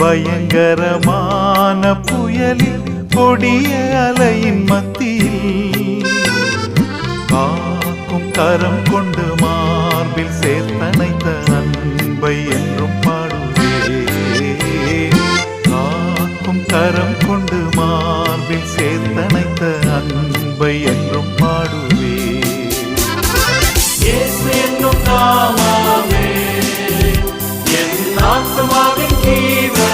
பயங்கரமான புயலில் கொடிய அலையின் மத்தியில் காக்கும் கரம் கொண்டு மார்பில் சேர்த்தணைத்த அன்பை என்றும் பாடுவே. காக்கும் கரம் கொண்டு மார்பில் சேர்த்தணைத்த அன்பை என்றும் பாடுவே. இயேசு என்னும் நாமமே என் ஆத்துமாவின் ஜீவன்.